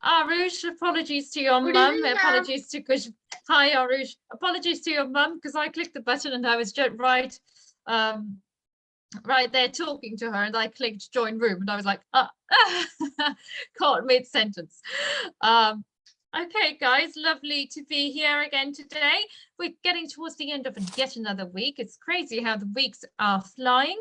Arush, apologies to your Good mum. evening, ma'am. Apologies to Kush. Hi, Arush. Apologies to your mum because I clicked the button and I was just right there talking to her, and I clicked join room, and I was like, caught mid-sentence. Okay, guys, lovely to be here again today. We're getting towards the end of yet another week. It's crazy how the weeks are flying.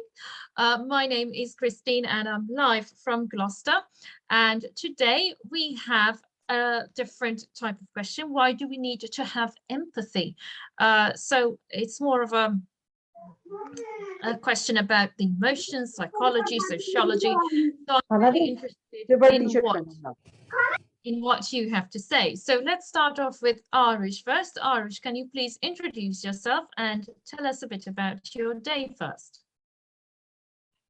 My name is Christine and I'm live from Gloucester. And today we have a different type of question. Why do we need to have empathy? So it's more of a question about the emotions, psychology, sociology. So I'm really interested in what you have to say. So let's start off with Arish first. Arish, can you please introduce yourself and tell us a bit about your day first?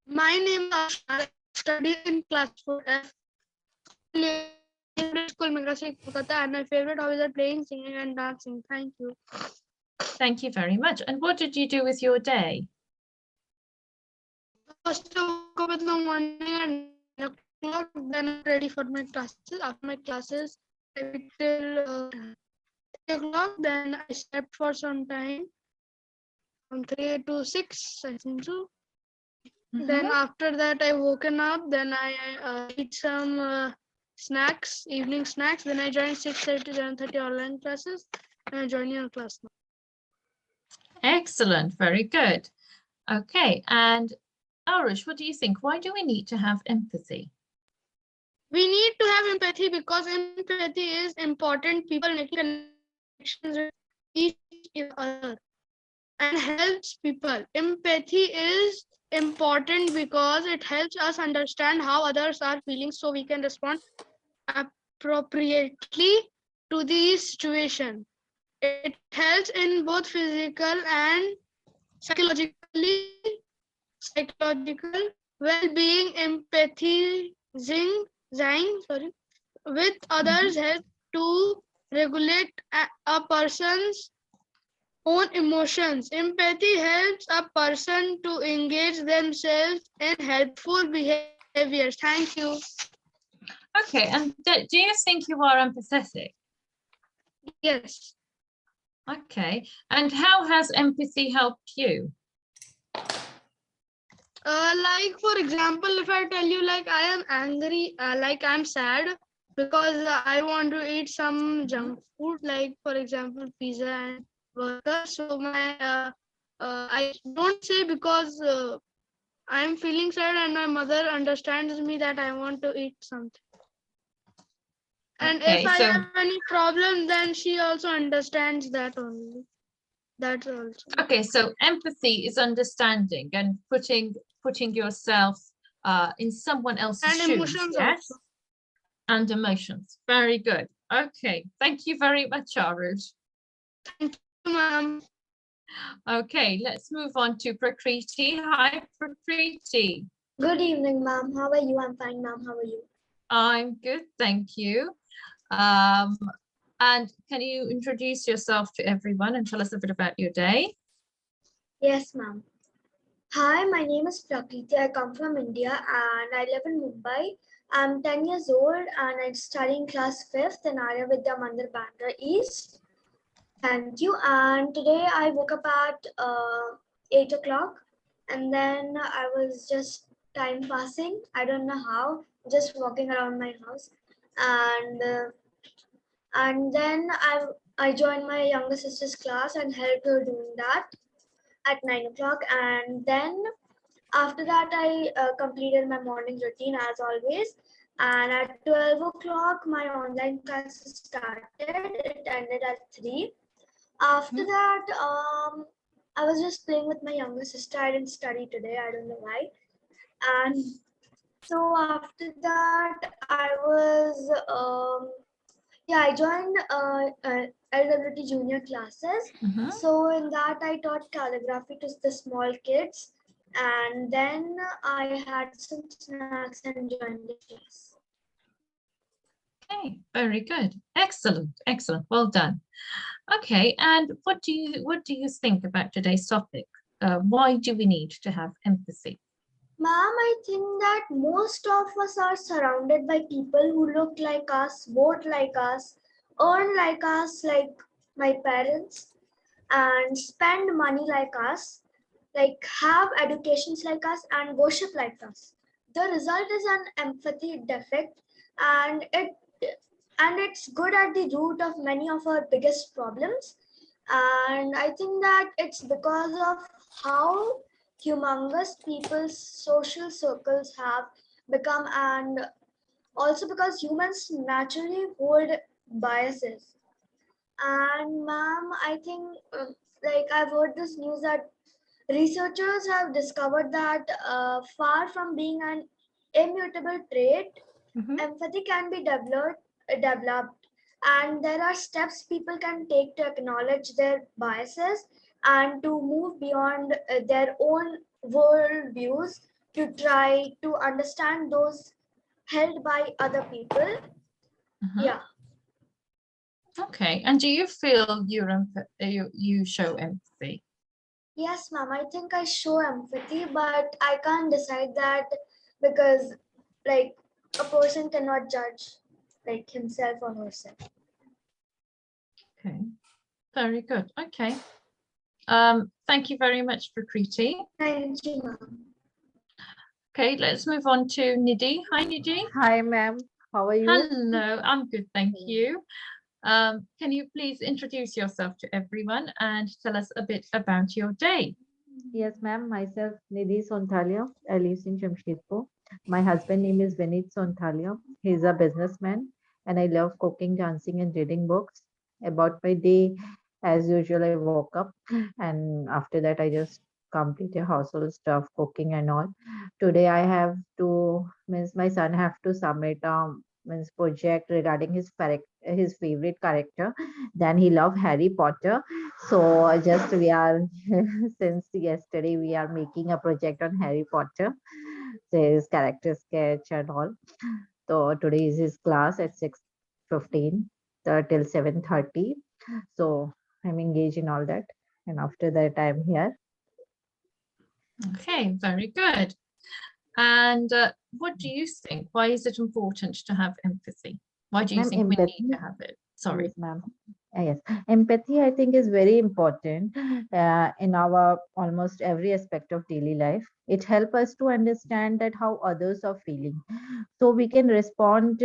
My name is Ashna. I study in class 4F. School Megrasik, Kolkata, and my favorite hobbies are playing, singing, and dancing. Thank you. Thank you very much. And what did you do with your day? First, I woke up in the morning and 9 o'clock, then I'm ready for my classes. After my classes, I wait till 3 o'clock, then I slept for some time, from 3 to 6, I think so. Then after that, I woken up, then I eat some snacks, evening snacks, then I joined 6:30 to 7:30 online classes, and I join your class now. Excellent, very good. Okay, and Arish, what do you think? Why do we need to have empathy? We need to have empathy because empathy is important. People make connections with each other and helps people. Empathy is important because it helps us understand how others are feeling so we can respond appropriately to the situation. It helps in both physical and psychological well-being. Empathizing with others help to regulate a person's own emotions. Empathy helps a person to engage themselves in helpful behaviors. Thank you. Okay, and do you think you are empathetic? Yes. Okay, and how has empathy helped you? Like for example, if I tell you like I am angry, like I'm sad because I want to eat some junk food, like for example pizza and burger. So my I don't say because I'm feeling sad and my mother understands me that I want to eat something. And Okay, if I have any problem, then she also understands that only. That's also. Okay, so empathy is understanding and putting yourself in someone else's and shoes. Emotions Yes, also. and emotions. Very good. Okay, thank you very much, Arush. Thank you, ma'am. Okay, let's move on to Prakriti. Hi, Prakriti. Good evening, ma'am. How are you? I'm fine, ma'am. How are you? I'm good, thank you. And can you introduce yourself to everyone and tell us a bit about your day? Yes, ma'am. Hi, my name is Prakriti. I come from India and I live in Mumbai. I'm 10 years old and I study in class 5th in Arya Vidya Mandir, Bandra East. Thank you. And today I woke up at 8 o'clock and then I was just time passing. I don't know how, just walking around my house. And then I joined my younger sister's class and helped her doing that at 9 o'clock. And then after that, I completed my morning routine as always. And at 12 o'clock, my online classes started. It ended at 3. After that, I was just playing with my younger sister. I didn't study today. I don't know why. And so after that, I joined LWT junior classes. So in that, I taught calligraphy to the small kids. And then I had some snacks and joined the class. Okay, very good. Excellent, excellent. Well done. Okay, and what do you think about today's topic? Why do we need to have empathy? Ma'am, I think that most of us are surrounded by people who look like us, vote like us, earn like us, like my parents, and spend money like us, like have educations like us, and worship like us. The result is an empathy defect, and it's good at the root of many of our biggest problems. And I think that it's because of how humongous people's social circles have become, and also because humans naturally hold biases. And ma'am, I think like I've heard this news that researchers have discovered that far from being an immutable trait, Mhm. empathy can be developed, and there are steps people can take to acknowledge their biases and to move beyond their own world views to try to understand those held by other people. Mhm. Yeah. Okay. And do you feel you show empathy? Yes, ma'am. I think I show empathy, but I can't decide that because, like, a person cannot judge, like, himself or herself. Okay. Very good. Okay. Thank you very much, Prakriti. Thank you, ma'am. Okay, let's move on to Nidhi. Hi, Nidhi. Hi, ma'am. How are you? Hello, I'm good, thank you. Can you please introduce yourself to everyone and tell us a bit about your day? Yes, ma'am. Myself, Nidhi Sonthalia. I live in Jamshedpur. My husband name is Vinit Sonthalia. He's a businessman, and I love cooking, dancing, and reading books. About my day, as usual, I woke up, and after that, I just completed household stuff, cooking, and all. Today, I have to means my son have to submit means project regarding his favorite character. Then he love Harry Potter. So just we are since yesterday we are making a project on Harry Potter. There is character sketch and all. So today is his class at 6:15 till 7:30. So I'm engaged in all that. And after that I'm here. Okay, very good. And what do you think? Why is it important to have empathy? Why do you Ma'am, think we need to empathy. have it? Sorry. Yes, ma'am. Yes, empathy I think is very important in our almost every aspect of daily life. It helps us to understand that how others are feeling, so we can respond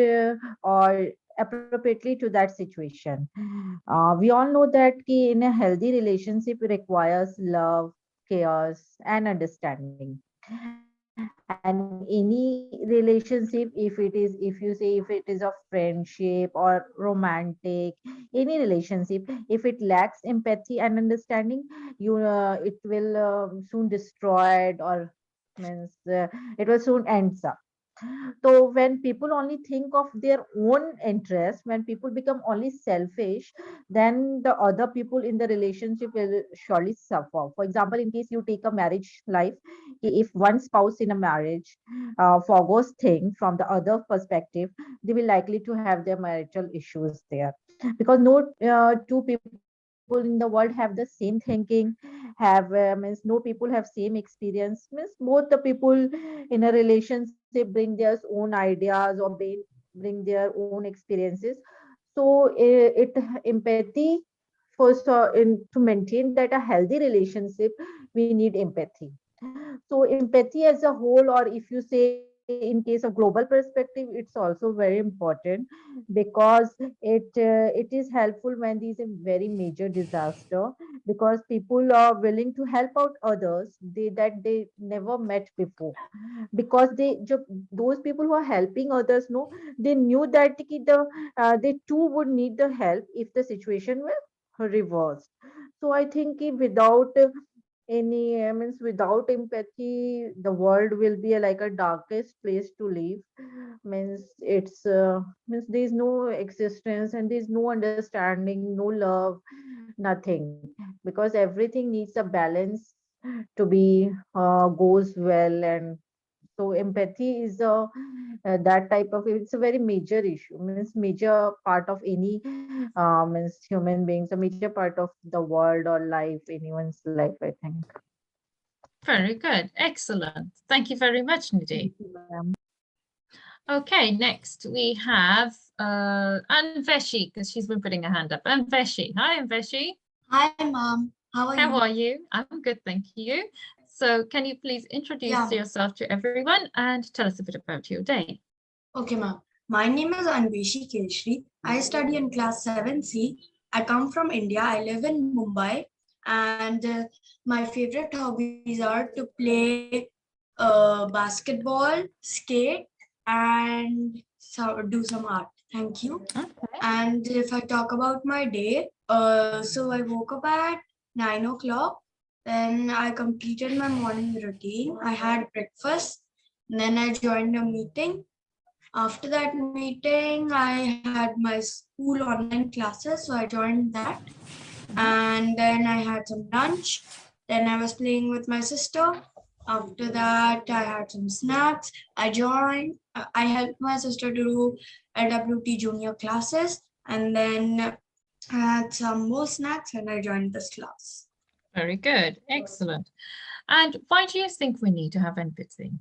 or appropriately to that situation. We all know that in a healthy relationship requires love, chaos, and understanding. And any relationship, if you say if it is of friendship or romantic, any relationship, if it lacks empathy and understanding, it will soon destroyed or means it will soon ends up. So when people only think of their own interest, when people become only selfish, then the other people in the relationship will surely suffer. For example, in case you take a marriage life, if one spouse in a marriage forgoes things from the other perspective, they will likely to have their marital issues there, because no two people in the world have the same thinking, have means no people have same experience, means both the people in a relationship bring their own ideas or bring their own experiences. So it empathy first to maintain that a healthy relationship, we need empathy. So empathy as a whole, or if you say in case of global perspective, it's also very important, because it is helpful when there is a very major disaster, because people are willing to help out others that they never met before, because those people who are helping others know, they knew that they too would need the help if the situation were reversed. So I think without any means without empathy, the world will be like a darkest place to live. Means it's means there is no existence and there is no understanding, no love, nothing, because everything needs a balance to be goes well. And so empathy is that type of, it's a very major issue, means major part of any means human beings, a major part of the world or life, anyone's life, I think. Very good. Excellent. Thank you very much, Nidhi. Thank you, ma'am. Okay, next we have Anveshi, because she's been putting her hand up. Anveshi. Hi, Anveshi. Hi, Mom. How are How you? are you? I'm good, thank you. So can you please introduce yourself to everyone and tell us a bit about your day? Okay, Mom. My name is Anveshi Keshri. I study in class 7C. I come from India. I live in Mumbai. And my favorite hobbies are to play basketball, skate, and do some art. Thank you. Okay. And if I talk about my day, so I woke up at 9 o'clock. Then I completed my morning routine. I had breakfast. Then I joined a meeting. After that meeting, I had my school online classes, so I joined that. And then I had some lunch. Then I was playing with my sister. After that, I had some snacks. I helped my sister to do LWT junior classes. And then I had some more snacks and I joined this class. Very good. Excellent. And why do you think we need to have empathy?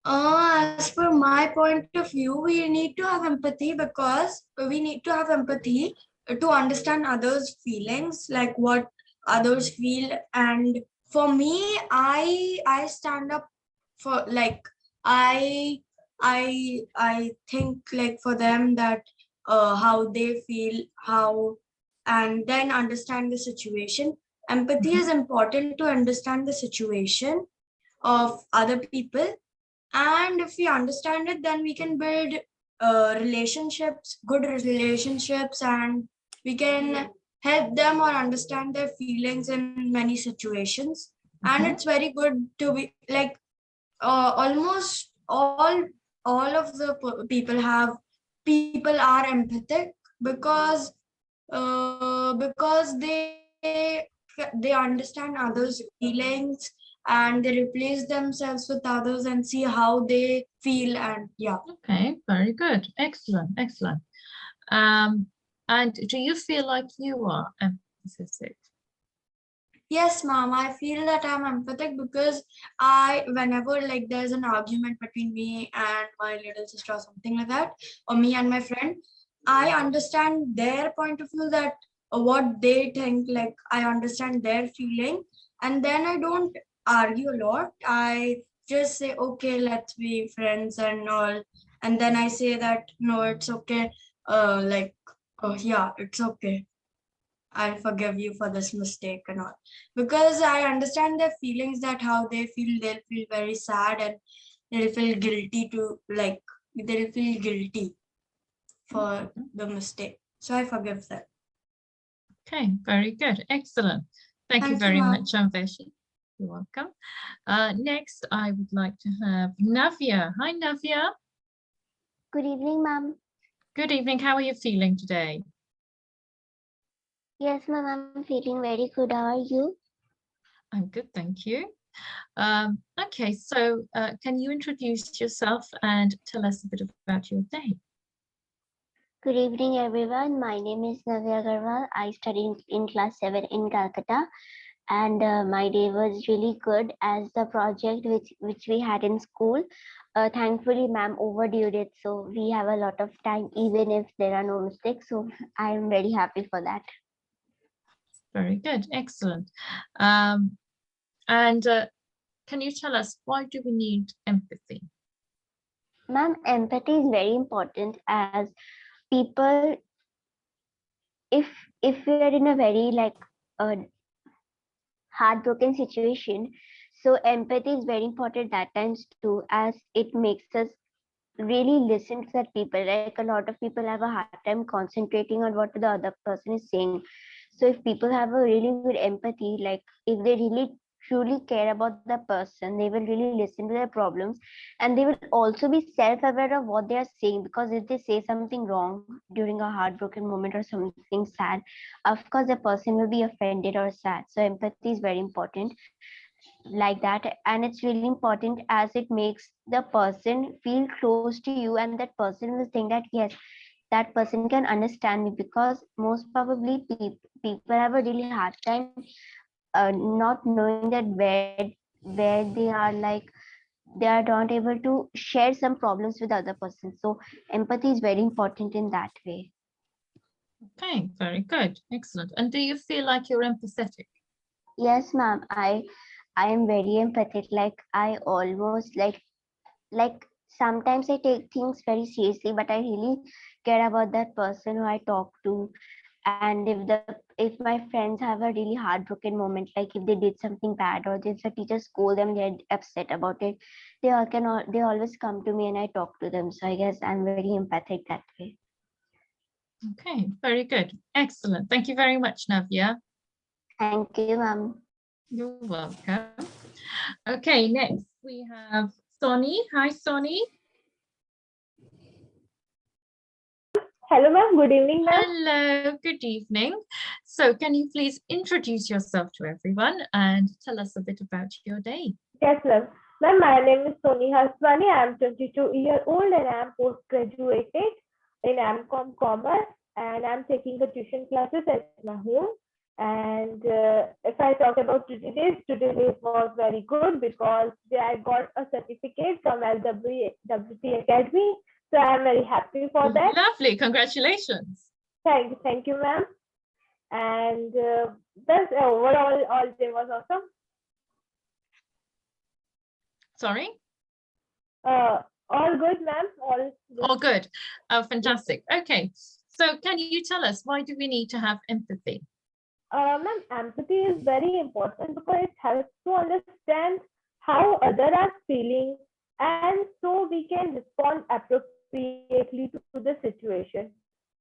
As per my point of view, we need to have empathy because we need to have empathy to understand others' feelings, like what others feel. And for me, I stand up for like I think like for them that how they feel, how and then understand the situation. Empathy is important to understand the situation of other people, and if we understand it, then we can build relationships, good relationships, and we can help them or understand their feelings in many situations. And Mhm. it's very good to be like almost all of the people are empathic because they understand others feelings, and they replace themselves with others and see how they feel. And yeah. Okay, very good. Excellent, excellent. And do you feel like you are empathetic? Yes, mom, I feel that I'm empathic because whenever like there's an argument between me and my little sister or something like that, or me and my friend, I understand their point of view, that what they think, like I understand their feeling, and then I don't argue a lot. I just say, okay, let's be friends and all. And then I say that, no, it's okay. Like, oh yeah, it's okay. I'll forgive you for this mistake and all. Because I understand their feelings, that how they feel, they'll feel very sad and they'll feel guilty they'll feel guilty for the mistake. So I forgive them. Okay, very good. Excellent. Thank you Thank you, very ma'am. much, Anveshi. You're welcome. Next, I would like to have Navya. Hi, Navya. Good evening, ma'am. Good evening. How are you feeling today? Yes, ma'am, I'm feeling very good. How are you? I'm good, thank you. Okay, so can you introduce yourself and tell us a bit about your day? Good evening, everyone. My name is Navya Agarwal. I study in class 7 in Calcutta, and my day was really good as the project which we had in school. Thankfully, ma'am overdue it, so we have a lot of time, even if there are no mistakes. So I am very happy for that. Very good, excellent. And can you tell us, why do we need empathy? Ma'am, empathy is very important as people, if we are in a very uh, heartbroken situation, so empathy is very important at times too, as it makes us really listen to that people. Like a lot of people have a hard time concentrating on what the other person is saying. So if people have a really good empathy, like if they really truly care about the person, they will really listen to their problems, and they will also be self-aware of what they are saying, because if they say something wrong during a heartbroken moment or something sad, of course the person will be offended or sad. So empathy is very important like that, and it's really important as it makes the person feel close to you, and that person will think that yes, that person can understand me, because most probably people have a really hard time not knowing that where where they are like they are not able to share some problems with other persons. So empathy is very important in that way. Okay, very good. Excellent. And do you feel like you're empathetic? Yes, ma'am. I am very empathetic. Like I almost like sometimes I take things very seriously, but I really care about that person who I talk to. And if my friends have a really heartbroken moment, like if they did something bad or if the teacher scold them, they're upset about it, they always come to me and I talk to them. So I guess I'm very empathic that way. Okay, very good. Excellent. Thank you very much, Navya. Thank you, ma'am. You're welcome. Okay, next we have Sonny. Hi, Sonny. Hello, ma'am. Good evening, ma'am. Hello, good evening. So can you please introduce yourself to everyone and tell us a bit about your day? Yes, ma'am. Ma'am, my name is Soni Haswani. I am 22-year-old and I am post-graduated in M.Com Commerce, and I'm taking the tuition classes at my home. And if I talk about today's was very good because I got a certificate from LWT Academy. So I'm very happy for that. Lovely, congratulations. Thank you, ma'am. And that's overall, all day was awesome. Sorry? All good, ma'am. All good. All good. Oh, fantastic. Okay. So can you tell us, why do we need to have empathy? Ma'am, empathy is very important because it helps to understand how others are feeling, and so we can respond appropriately to the situation.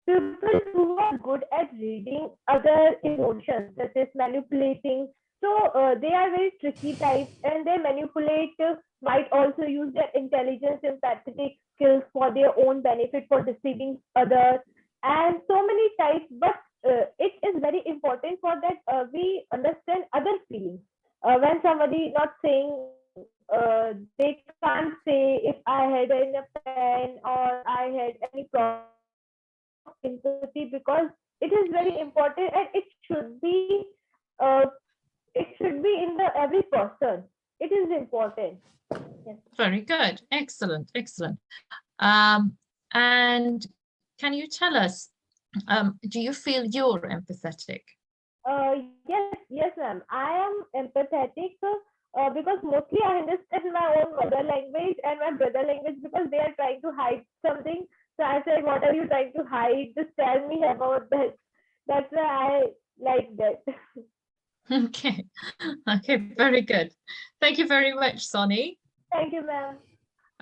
People who are good at reading other emotions, such as manipulating, so they are very tricky types, and they manipulate, might also use their intelligence, empathetic skills for their own benefit, for deceiving others, and so many types. But it is very important for that we understand other feelings. When somebody not saying, they can't say if I had a pen or I had any problem, empathy, because it is very important and uh, it should be in the every person. It is important. Yes. Very good. Excellent. Excellent. And can you tell us, do you feel you're empathetic? Yes, ma'am. I am empathetic because mostly I understand my own mother language and my brother language because they are trying to hide something. So I said, "What are you trying to hide? Just tell me about that." That's why I like that. Okay. Okay, very good. Thank you very much, Sonny. Thank you, ma'am.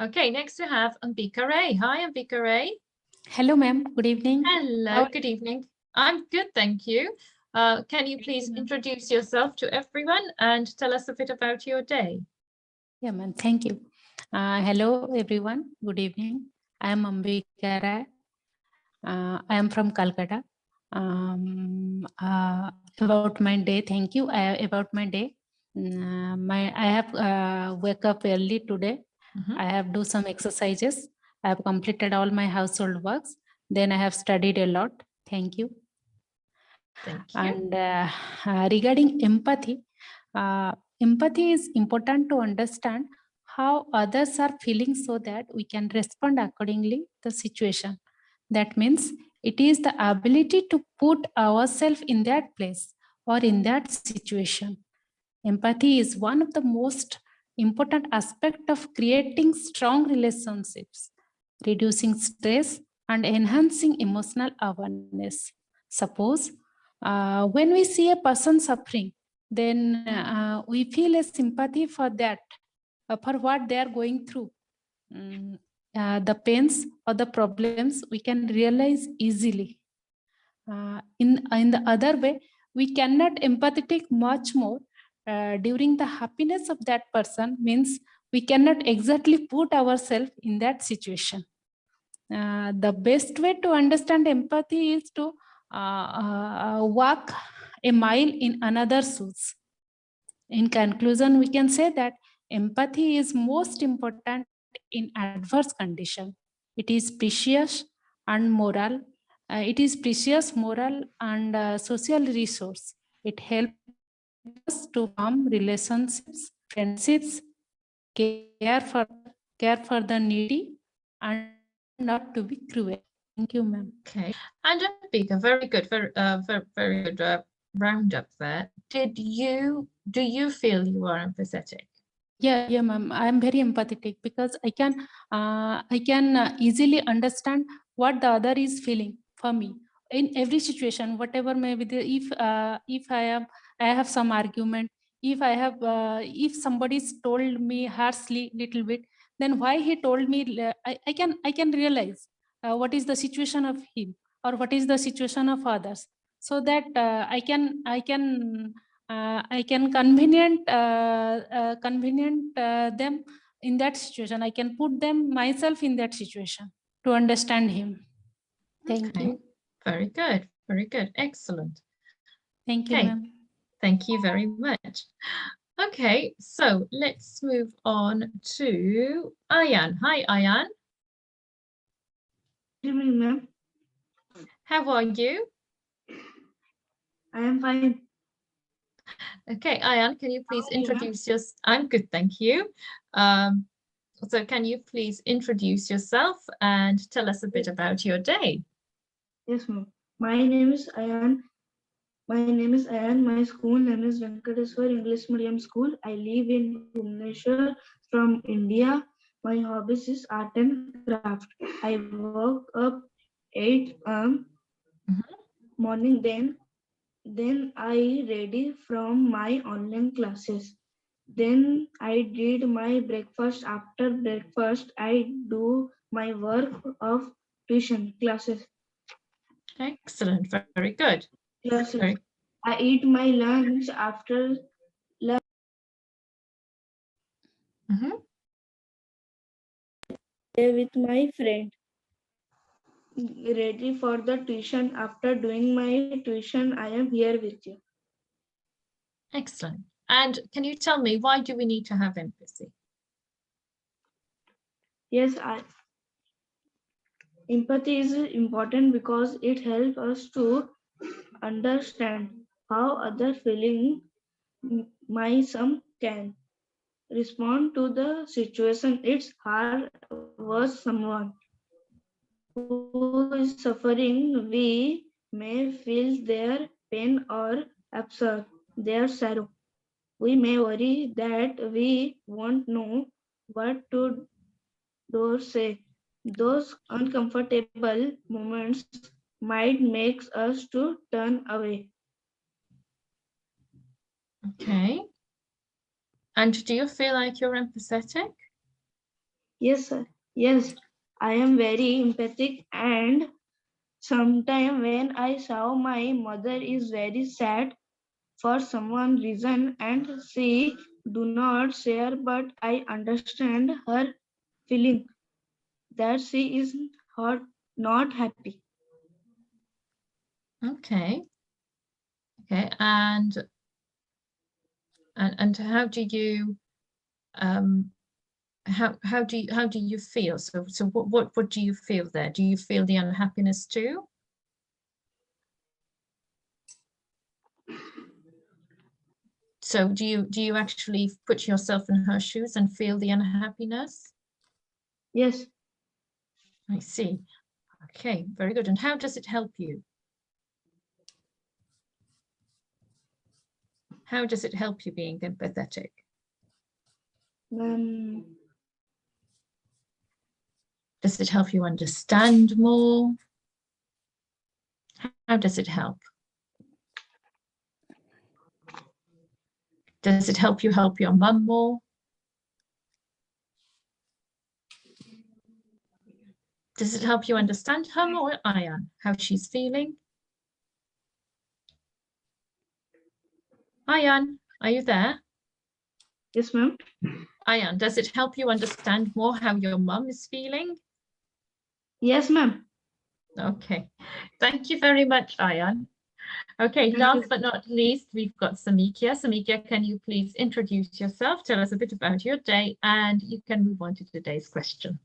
Okay, next we have Ambika Ray. Hi, Ambika Ray. Hello, ma'am. Good evening. Hello, good evening. I'm good, thank you. Can you please introduce yourself to everyone and tell us a bit about your day? Yeah, ma'am. Thank you. Hello, everyone. Good evening. I am Ambika Rai. I am from Calcutta. About my day, thank you. About my day, I have wake up early today. I have do some exercises. I have completed all my household works. Then I have studied a lot. Thank you. Thank you. And regarding empathy, empathy is important to understand how others are feeling so that we can respond accordingly to the situation. That means it is the ability to put ourselves in that place or in that situation. Empathy is one of the most important aspects of creating strong relationships, reducing stress, and enhancing emotional awareness. Suppose when we see a person suffering, then we feel a sympathy for that, for what they are going through. The pains or the problems we can realize easily. In the other way, we cannot empathetic much more during the happiness of that person, means we cannot exactly put ourselves in that situation. The best way to understand empathy is to walk a mile in another's shoes. In conclusion, we can say that empathy is most important in adverse condition. It is precious and moral. It is precious, moral, and social resource. It helps us to form relationships, friendships, care for the needy, and not to be cruel. Thank you, ma'am. Okay, and Ambika, very good, very good roundup there. Do you feel you are empathetic? Yeah, ma'am. I am very empathetic because I can easily understand what the other is feeling for me in every situation, whatever may be. If I have some argument, if somebody's told me harshly little bit, then why he told me, I can realize what is the situation of him or what is the situation of others, so that I can convenient them in that situation. I can put them myself in that situation to understand him. Thank you. Very good, excellent. Thank you, Okay. ma'am. Thank you very much. Okay, so let's move on to Ayan. Hi, Ayan. Good evening, ma'am. How are you? I am fine. Okay, Ayan, can you please How are you, ma'am? introduce yourself? I'm good, thank you. So can you please introduce yourself and tell us a bit about your day? Yes, ma'am. My name is Ayan. My school name is Venkateswar English Medium School. I live in Bhubaneswar from India. My hobbies is art and craft. I woke up 8 morning. Then I ready from my online classes. Then I did my breakfast. After breakfast, I do my work of tuition classes. Excellent, very good. Classes. I eat my lunch after with my friend. Ready for the tuition. After doing my tuition, I am here with you. Excellent. And can you tell me, why do we need to have empathy? Yes, empathy is important because it helps us to understand how other feeling. Some can respond to the situation. It's hard was someone who is suffering. We may feel their pain or absorb their sorrow. We may worry that we won't know what to do or say. Those uncomfortable moments might make us to turn away. Okay. And do you feel like you're empathetic? Yes, sir. Yes, I am very empathic, and sometimes when I saw my mother is very sad for some reason and she do not share, but I understand her feeling that she is not happy. Okay. Okay. And how do you how do you feel? So what do you feel there? Do you feel the unhappiness too? So do you actually put yourself in her shoes and feel the unhappiness? Yes. I see. Okay, very good. And how does it help you? How does it help you being empathetic? Does it help you understand more? How does it help? Does it help you help your mum more? Does it help you understand her more, Ayan, how she's feeling? Ayan, are you there? Yes, ma'am. Ayan, does it help you understand more how your mum is feeling? Yes, ma'am. Okay, thank you very much, Ayan. Okay, last but not least, we've got Samikia. Samikia, can you please introduce yourself, tell us a bit about your day, and you can move on to today's question.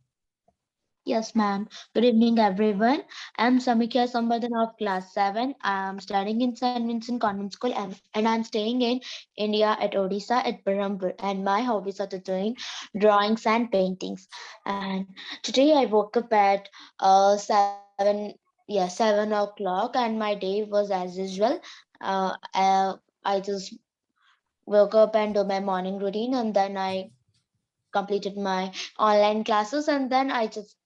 Yes, ma'am. Good evening, everyone. I'm Samikya Sambadhan of class 7. I'm studying in St. Vincent Convent School and I'm staying in India at Odisha at Berhampur. And my hobbies are to doing drawings and paintings. And today I woke up at 7 o'clock, and my day was as usual. I just woke up and do my morning routine, and then I completed my online classes, and then I just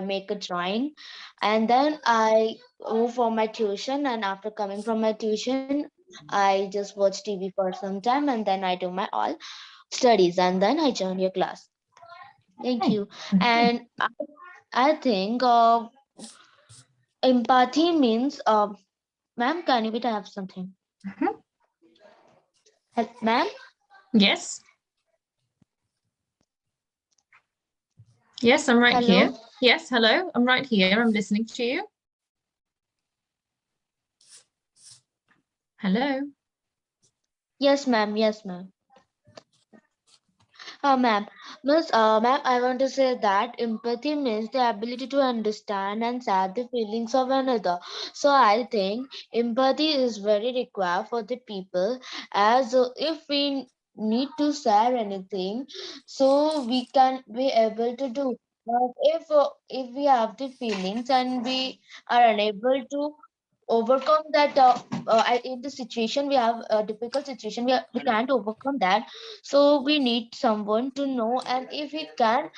make a drawing, and then I move for my tuition, and after coming from my tuition I just watch TV for some time, and then I do my all studies, and then I join your class. Thank Okay. you. And I think empathy means ma'am, can you wait, I have something. Mhm. Ma'am. Yes. Yes, I'm right Hello. here. Yes, hello. I'm right here. I'm listening to you. Hello. Yes, ma'am. Yes, ma'am. Ma'am, I want to say that empathy means the ability to understand and share the feelings of another. So I think empathy is very required for the people, as if we need to share anything, so we can be able to do. But if we have the feelings and we are unable to overcome that, in the situation we have a difficult situation, we can't overcome that, so we need someone to know, and if he can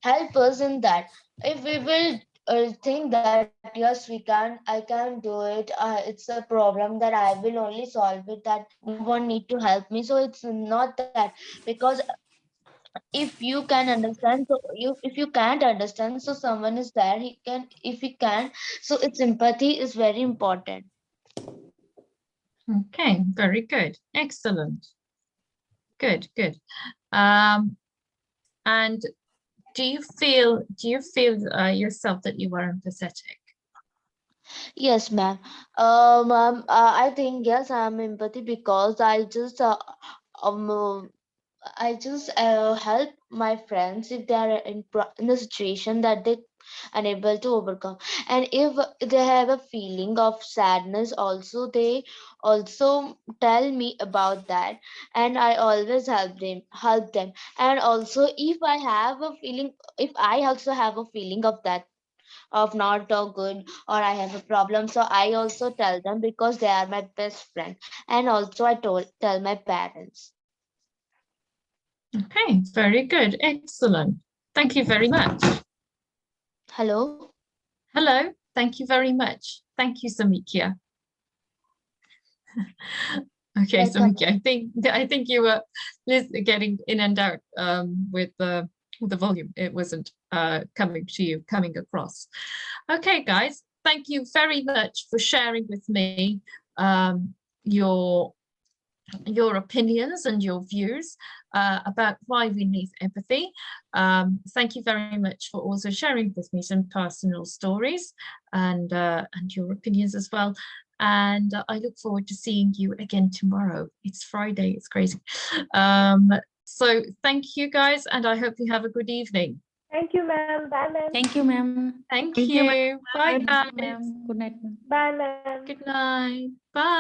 help us in that, if we will think that yes, I can do it, it's a problem that I will only solve it, that no one need to help me, so it's not that. Because if you can understand, so if you can't understand, so someone is there, he can, if he can, so its empathy is very important. Okay, very good. Excellent. Good, good. And do you feel yourself that you are empathetic? Yes, ma'am. I think yes, I'm empathy because um uh, I just help my friends if they are in a situation that they unable to overcome, and if they have a feeling of sadness, also they also tell me about that, and I always help them. And also, if I have a feeling, if I also have a feeling of that, of not good, or I have a problem, so I also tell them because they are my best friend, and also I tell my parents. Okay, very good. Excellent. Thank you very much. Hello. Hello. Thank you very much. Thank you, Samikya. Okay, Welcome. Samikya, I think you were getting in and out with the volume. It wasn't coming across. Okay, guys, thank you very much for sharing with me your opinions and your views about why we need empathy. Thank you very much for also sharing with me some personal stories and your opinions as well. And I look forward to seeing you again tomorrow. It's Friday, it's crazy. So thank you guys, and I hope you have a good evening. Thank you, ma'am. Bye, ma'am. Thank you, ma'am. Thank you. Bye, Thank you, guys. ma'am. Good night, ma'am. Bye, ma'am. Good night. Bye.